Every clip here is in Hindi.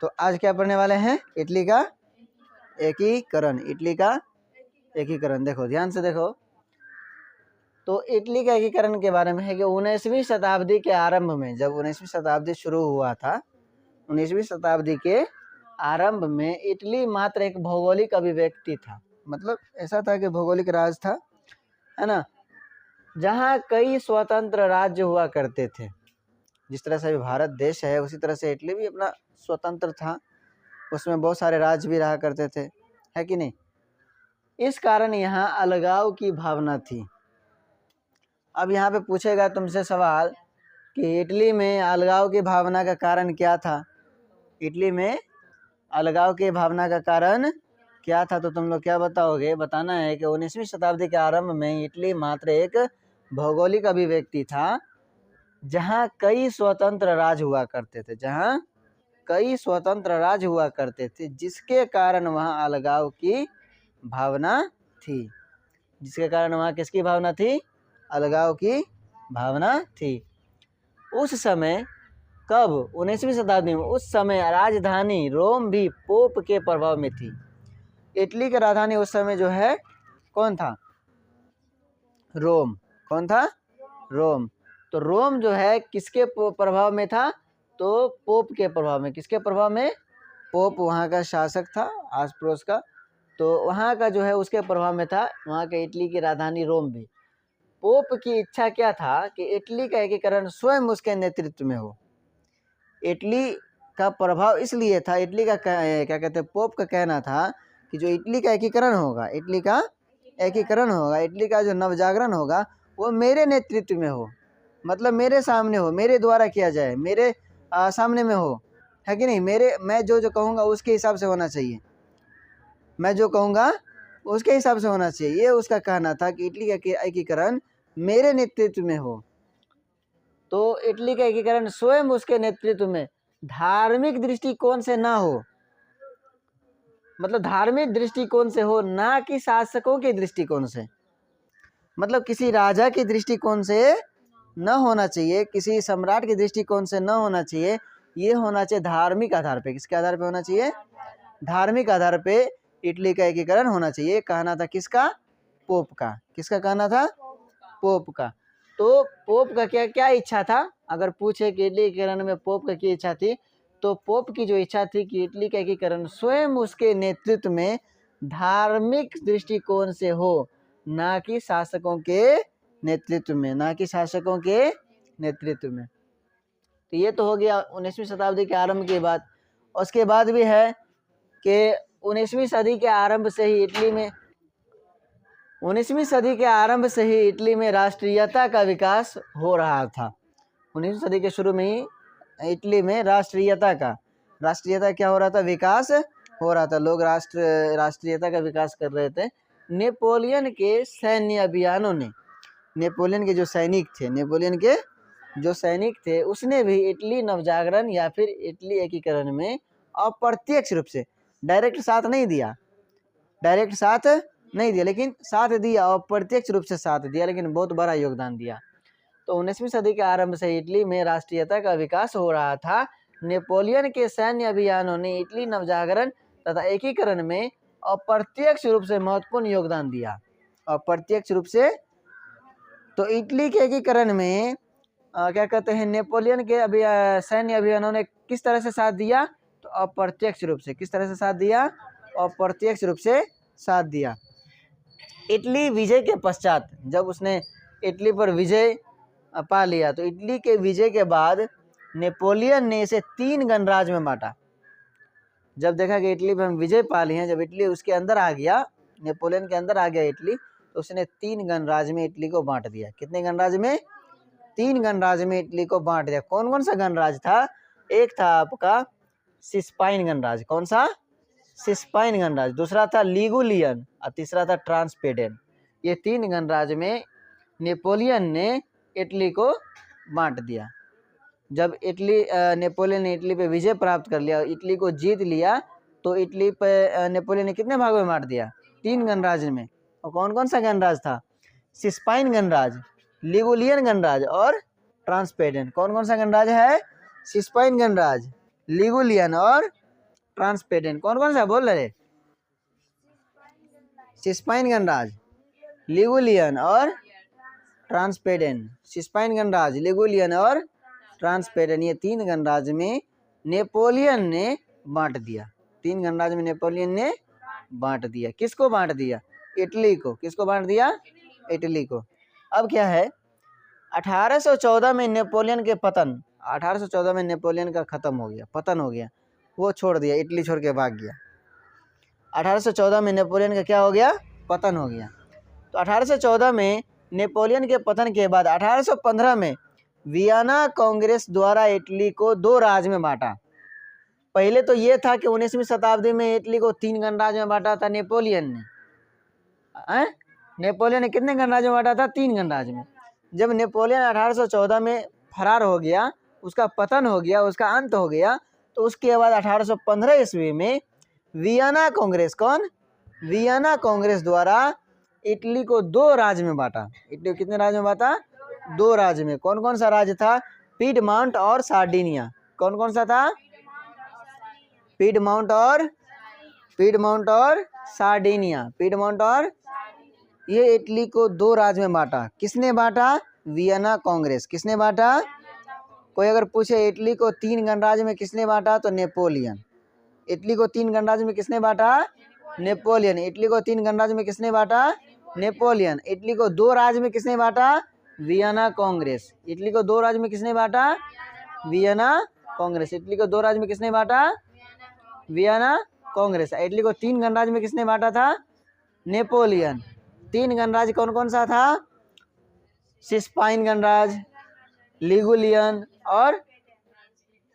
तो आज क्या पढ़ने वाले हैं? इटली का एकीकरण। इटली का एकीकरण। देखो ध्यान से देखो, तो इटली का एकीकरण के बारे में है कि 19वीं शताब्दी के आरंभ में, जब 19वीं शताब्दी शुरू हुआ था, 19वीं शताब्दी के आरंभ में इटली मात्र एक भौगोलिक अभिव्यक्ति था। मतलब ऐसा था कि भौगोलिक राज था, है ना, जहाँ कई स्वतंत्र राज्य हुआ करते थे। जिस तरह से अभी भारत देश है, उसी तरह से इटली भी अपना स्वतंत्र था, उसमें बहुत सारे राज्य भी रहा करते थे, है कि नहीं। इस कारण यहाँ अलगाव की भावना थी। अब यहाँ पे पूछेगा तुमसे सवाल कि इटली में अलगाव की भावना का कारण क्या था? इटली में अलगाव की भावना का कारण क्या था? तो तुम लोग क्या बताओगे? बताना है कि 19वीं शताब्दी के आरंभ में इटली मात्र एक भौगोलिक अभिव्यक्ति था, जहाँ कई स्वतंत्र राज्य हुआ करते थे, जहाँ कई स्वतंत्र राज्य हुआ करते थे, जिसके कारण वहाँ अलगाव की भावना थी। जिसके कारण वहाँ किसकी भावना थी? अलगाव की भावना थी। उस समय, कब? 19वीं शताब्दी में। उस समय राजधानी रोम भी पोप के प्रभाव में थी। इटली की राजधानी उस समय जो है कौन था? रोम। कौन था? रोम। तो रोम जो है किसके प्रभाव में था? तो पोप के प्रभाव में। किसके प्रभाव में? पोप वहाँ का शासक था, आस पड़ोस का, तो वहाँ का जो है उसके प्रभाव में था वहाँ के इटली की राजधानी रोम भी। पोप की इच्छा क्या था कि इटली का एकीकरण स्वयं उसके नेतृत्व में हो। इटली का प्रभाव इसलिए था, इटली का क्या कहते हैं, पोप का कहना था कि जो इटली का एकीकरण होगा, इटली का एकीकरण होगा, इटली का जो नवजागरण होगा, वो मेरे नेतृत्व में हो, मतलब मेरे सामने हो, मेरे द्वारा किया जाए, मेरे सामने में हो, है कि नहीं। मैं जो कहूँगा उसके हिसाब से होना चाहिए, मैं जो कहूँगा उसके हिसाब से होना चाहिए। ये उसका कहना था कि इटली का एकीकरण मेरे नेतृत्व में हो। तो इटली का एकीकरण स्वयं उसके नेतृत्व में, धार्मिक दृष्टिकोण से ना हो, मतलब धार्मिक दृष्टिकोण से हो, ना कि शासकों के दृष्टिकोण से। मतलब किसी राजा के दृष्टिकोण से न होना चाहिए, किसी सम्राट के दृष्टिकोण से न होना चाहिए, ये होना चाहिए धार्मिक आधार पे। किसके आधार पे होना चाहिए? धार्मिक आधार पे इटली का एकीकरण होना चाहिए। कहना था किसका? पोप का। किसका कहना था? पोप का। तो पोप का क्या क्या इच्छा था? अगर पूछे कि इटली एकीकरण में पोप का क्या इच्छा थी, तो पोप की जो इच्छा थी कि इटली का एकीकरण स्वयं उसके नेतृत्व में धार्मिक दृष्टिकोण से हो, ना कि शासकों के नेतृत्व में, ना कि शासकों के नेतृत्व में। तो ये तो हो गया 19वीं शताब्दी के आरंभ की बात। उसके बाद भी है कि 19वीं सदी के आरंभ से ही इटली में 19वीं सदी के आरंभ से ही इटली में राष्ट्रीयता का विकास हो रहा था। 19वीं सदी के शुरू में ही इटली में राष्ट्रीयता क्या हो रहा था? विकास हो रहा था। लोग राष्ट्रीयता का विकास कर रहे थे। नेपोलियन के सैन्य अभियानों ने, नेपोलियन के जो सैनिक थे उसने भी इटली नवजागरण या फिर इटली एकीकरण में अप्रत्यक्ष रूप से, डायरेक्ट साथ नहीं दिया, लेकिन साथ दिया, अप्रत्यक्ष रूप से साथ दिया, लेकिन बहुत बड़ा योगदान दिया। तो 19वीं सदी के आरंभ से इटली में राष्ट्रीयता का विकास हो रहा था। नेपोलियन के सैन्य अभियानों ने इटली नवजागरण तथा एकीकरण में अप्रत्यक्ष रूप से महत्वपूर्ण योगदान दिया। अप्रत्यक्ष रूप से। तो इटली के एकीकरण में क्या कहते हैं, नेपोलियन के सैन्य अभियानों ने किस तरह से साथ दिया? तो अप्रत्यक्ष रूप से। किस तरह से साथ दिया? अप्रत्यक्ष रूप से साथ दिया। इटली विजय के पश्चात, जब उसने इटली पर विजय पा लिया, तो इटली के विजय के बाद नेपोलियन ने इसे 3 गणराज्य में बांटा। जब देखा कि इटली पर हम विजय पा लिए हैं, जब इटली उसके अंदर आ गया, नेपोलियन के अंदर आ गया इटली, तो उसने 3 गणराज्य में इटली को बांट दिया। कितने गणराज्य में? 3 गणराज्य में इटली को बांट दिया। कौन कौन सा गणराज्य था? एक था आपका सिस्पाइन गणराज्य। कौन सा? सिस्पाइन गणराज्य। दूसरा था लिगुलियन और तीसरा था ट्रांसपेडेन। ये 3 गणराज्य में नेपोलियन ने इटली को बांट दिया। जब नेपोलियन ने इटली पे विजय प्राप्त कर लिया, इटली को जीत लिया, तो इटली पे नेपोलियन ने कितने भागों में बांट दिया? 3 गणराज्य में। और कौन कौन सा गणराज्य था? सिस्पाइन गणराज्य, लिगुलियन गणराज्य और ट्रांसपेडेन। कौन कौन सा गणराज्य है? सिस्पाइन गणराज्य, लिगुलियन और ट्रांसपेडेंट। कौन कौन सा बोल रहे? सिस्पाइन गणराज, लिगुलियन और ट्रांसपेडेंट। सिस्पाइन गणराज, लिगुलियन और ट्रांसपेडेंट, ये 3 गणराज्य में नेपोलियन ने बांट दिया। 3 गणराज्य में नेपोलियन ने बांट दिया। किसको बांट दिया? इटली को। किसको बांट दिया? इटली को। अब क्या है, 1814 में नेपोलियन के पतन, 1814 में नेपोलियन का खत्म हो गया, पतन हो गया, वो छोड़ दिया, इटली छोड़ के भाग गया। 1814 में नेपोलियन का क्या हो गया? पतन हो गया। तो 1814 में नेपोलियन के पतन के बाद 1815 में वियना कांग्रेस द्वारा इटली को 2 राज्य में बांटा। पहले तो ये था कि 19वीं शताब्दी में इटली को 3 गणराज्य में बांटा था नेपोलियन ने। नेपोलियन ने कितने गणराज्य में बांटा था? 3 गणराज्य में। जब नेपोलियन 1814 में फरार हो गया, उसका पतन हो गया, उसका अंत हो गया, तो उसके बाद 1815 ईस्वी में वियना कांग्रेस, कौन? वियना कांग्रेस द्वारा इटली को 2 राज्य में बांटा। इटली को कितने राज्य में बांटा? 2 राज्य में। कौन कौन सा राज्य था? पीडमाउंट और सार्डिनिया। कौन कौन सा था? पीडमाउंट और सार्डिनिया। पीडमाउंट और, ये इटली को 2 राज्य में बांटा। किसने बांटा? वियना कांग्रेस। किसने बांटा? कोई अगर पूछे इटली को 3 गणराज्य में किसने बांटा, तो नेपोलियन। इटली को 3 गणराज्य में किसने बांटा? नेपोलियन। इटली को 3 गणराज्य में किसने बांटा? नेपोलियन। इटली को 2 राज्य में किसने बांटा? वियना कांग्रेस। इटली को 2 राज्य में किसने बांटा? वियना कांग्रेस। इटली को 2 राज्य में किसने बांटा? वियना कांग्रेस। इटली को 3 गणराज्य में किसने बांटा था? नेपोलियन। 3 गणराज्य कौन कौन सा था? सिस्पाइन गणराज्य, लिगुलियन और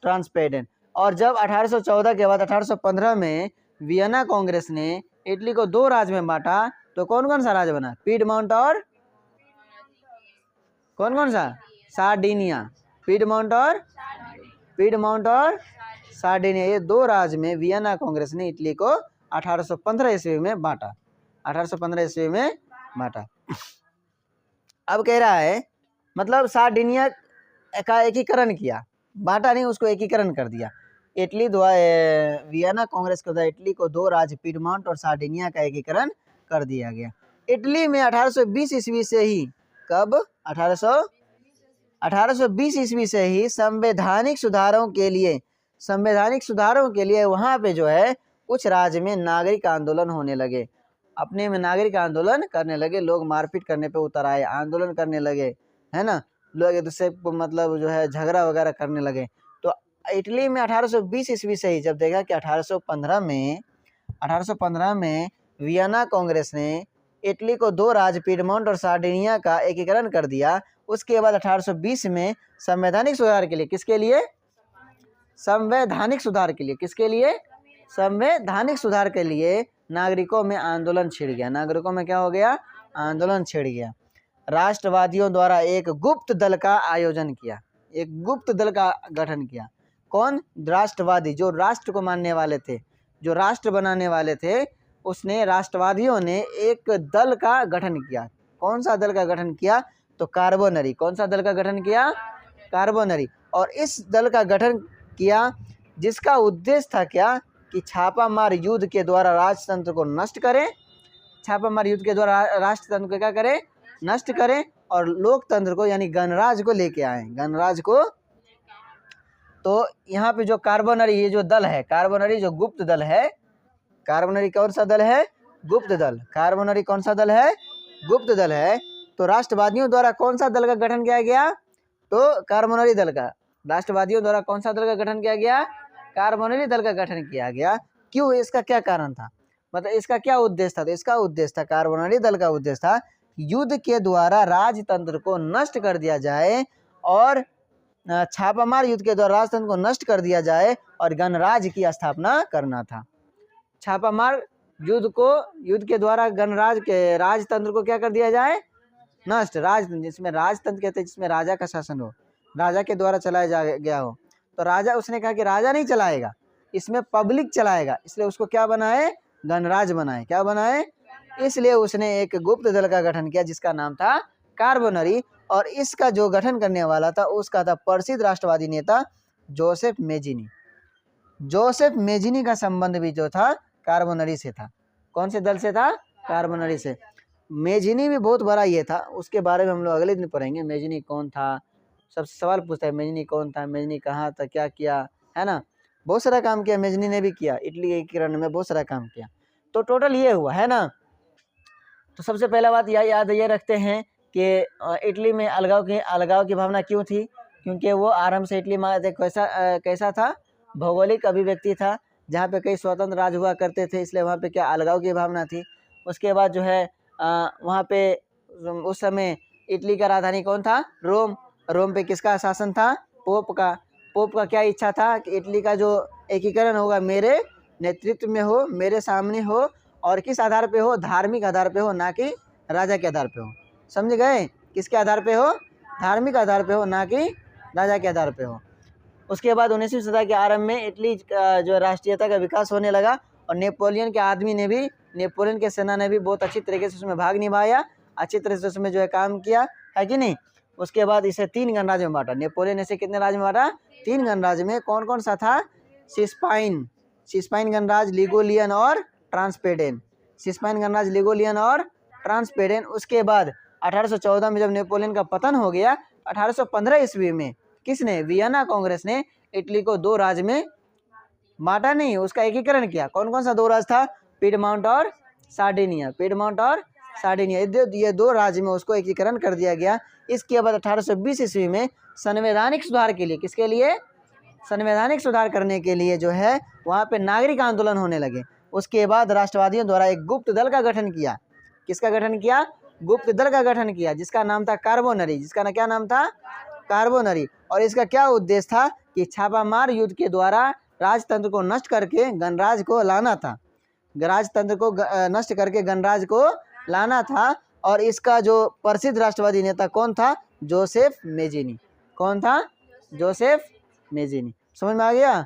ट्रांसपेडेंट। और जब 1814 के बाद 1815 में वियना कांग्रेस ने इटली को 2 राज्य में बांटा, तो कौन कौन सा राज्य बना? पीडमाउंट और कौन कौन सा? सार्डिनिया। पीडमाउंट और सार्डिनिया, ये 2 राज्य में वियना कांग्रेस ने इटली को 1815 ईस्वी में बांटा। 1815 ईस्वी में बांटा। अब कह रहा है, मतलब सार्डिनिया का एकीकरण किया, बांटा नहीं, उसको एकीकरण कर दिया। इटली द्वारा वियना कांग्रेस के द्वारा इटली को 2 राज्य पीडमाउंट और सार्डिनिया का एकीकरण कर दिया गया। इटली में 1820 ईस्वी से ही, कब? 1820 ईस्वी से ही संवैधानिक सुधारों के लिए वहाँ पे जो है कुछ राज्य में नागरिक आंदोलन होने लगे। अपने में नागरिक आंदोलन करने लगे, लोग मारपीट करने पे उतर आए, आंदोलन करने लगे, है ना, लोग एक दूसरे को मतलब जो है झगड़ा वगैरह करने लगे। तो इटली में 1820 ईस्वी से ही जब देखा कि 1815 में वियना कांग्रेस ने इटली को 2 राज्य पीडमाउंट और सार्डिनिया का एकीकरण कर दिया, उसके बाद 1820 में संवैधानिक सुधार के लिए, किसके लिए? संवैधानिक सुधार के लिए। किसके लिए? संवैधानिक सुधार के लिए नागरिकों में आंदोलन छिड़ गया। नागरिकों में क्या हो गया? आंदोलन छिड़ गया। राष्ट्रवादियों द्वारा एक गुप्त दल का आयोजन किया, एक गुप्त दल का गठन किया। कौन? राष्ट्रवादी, जो राष्ट्र को मानने वाले थे, जो राष्ट्र बनाने वाले थे, उसने, राष्ट्रवादियों ने एक दल का गठन किया। कौन सा दल का गठन किया? तो कार्बोनरी। कौन सा दल का गठन किया? कार्बोनरी। और इस दल का गठन किया जिसका उद्देश्य था क्या? कि छापामार युद्ध के द्वारा राजतंत्र को नष्ट करें, छापामार युद्ध के द्वारा राष्ट्रतंत्र को क्या करें? नष्ट करें, और लोकतंत्र को यानी गणराज्य को लेके आए, गणराज्य को। तो यहाँ पे जो कार्बोनरी, ये जो दल है कार्बोनरी, जो गुप्त दल है, कार्बोनरी कौन सा दल है? गुप्त दल। कार्बोनरी कौन सा दल है? गुप्त दल है। तो राष्ट्रवादियों द्वारा कौन सा दल का गठन किया गया? तो कार्बोनरी दल का। राष्ट्रवादियों द्वारा कौन सा दल का गठन किया गया? कार्बोनरी दल का गठन किया गया। क्यों? इसका क्या कारण था, मतलब इसका क्या उद्देश्य था? तो इसका उद्देश्य था, कार्बोनरी दल का उद्देश्य था, युद्ध के द्वारा राजतंत्र को नष्ट कर दिया जाए, और छापामार युद्ध के द्वारा राजतंत्र को नष्ट कर दिया जाए और गणराज्य की स्थापना करना था। छापामार युद्ध के द्वारा गणराज्य के राजतंत्र को क्या कर दिया जाए? नष्ट। राजतंत्र, जिसमें राजतंत्र कहते हैं जिसमें राजा का शासन हो, राजा के द्वारा चलाया गया हो। तो राजा, उसने कहा कि राजा नहीं चलाएगा, इसमें पब्लिक चलाएगा, इसलिए उसको क्या बनाए? गणराज्य बनाए। क्या बनाए? इसलिए उसने एक गुप्त दल का गठन किया जिसका नाम था कार्बोनरी, और इसका जो गठन करने वाला था उसका था प्रसिद्ध राष्ट्रवादी नेता जोसेफ मेजिनी। जोसेफ मेजिनी का संबंध भी जो था कार्बोनरी से था। कौन से दल से था? कार्बोनरी से। मेजिनी भी बहुत बड़ा ये था, उसके बारे में हम लोग अगले दिन पढ़ेंगे। मेजिनी कौन था, सबसे सवाल पूछता है मेजिनी कौन था, मेजिनी कहाँ था, क्या किया, है ना। बहुत सारा काम किया मेजिनी ने भी किया, इटली एकीकरण में बहुत सारा काम किया। तो टोटल ये हुआ, है ना। तो सबसे पहला बात यह याद ये रखते हैं कि इटली में अलगाव की भावना क्यों थी? क्योंकि वो आरंभ से इटली में कैसा था? भौगोलिक अभिव्यक्ति था, जहाँ पे कई स्वतंत्र राज्य हुआ करते थे, इसलिए वहाँ पे क्या अलगाव की भावना थी। उसके बाद जो है वहाँ पे उस समय इटली का राजधानी कौन था? रोम। रोम पे किसका शासन था? पोप का। पोप का क्या इच्छा था कि इटली का जो एकीकरण होगा मेरे नेतृत्व में हो, मेरे सामने हो, और किस आधार पे हो? धार्मिक आधार पे हो, ना कि राजा के आधार पे हो। समझ गए? किसके आधार पे हो? धार्मिक आधार पे हो, ना कि राजा के आधार पे हो। उसके बाद 19वीं सदी के आरंभ में इटली जो राष्ट्रीयता का विकास होने लगा, और नेपोलियन के सेना ने भी बहुत अच्छी तरीके से उसमें भाग निभाया, अच्छी तरह से उसमें जो है काम किया, है कि नहीं। उसके बाद इसे 3 गणराज्य में बांटा। नेपोलियन ने इसे कितने राज्य में बांटा? 3 गणराज्य में। कौन कौन सा था? सिस्पाइन गणराज्य, लिगोलियन और ट्रांसपेडेन। सिस्पाइन गणराज्य, लिगोलियन और ट्रांसपेडेन। उसके बाद 1814 में जब नेपोलियन का पतन हो गया, 1815 ईस्वी में किसने? वियना कांग्रेस ने इटली को 2 राज्य में बांटा नहीं, उसका एकीकरण किया। कौन कौन सा 2 राज्य था? पिडमाउंट और सार्डिनिया। पिडमाउंट और सार्डिनिया, ये 2 राज्य में उसको एकीकरण कर दिया गया। इसके बाद 1820 ईस्वी में संवैधानिक सुधार के लिए, किसके लिए? संवैधानिक सुधार करने के लिए जो है वहाँ पे नागरिक आंदोलन होने लगे। उसके बाद राष्ट्रवादियों द्वारा एक गुप्त दल का गठन किया। किसका गठन किया? गुप्त दल का गठन किया, जिसका नाम था कार्बोनरी। जिसका क्या नाम था? कार्बोनरी। और इसका क्या उद्देश्य था? कि छापामार युद्ध के द्वारा राजतंत्र को नष्ट करके गणराज्य को लाना था। राजतंत्र को नष्ट करके गणराज्य को लाना था। और इसका जो प्रसिद्ध राष्ट्रवादी नेता कौन था? Joseph Mazzini. कौन था? Joseph Mazzini. समझ में आ गया?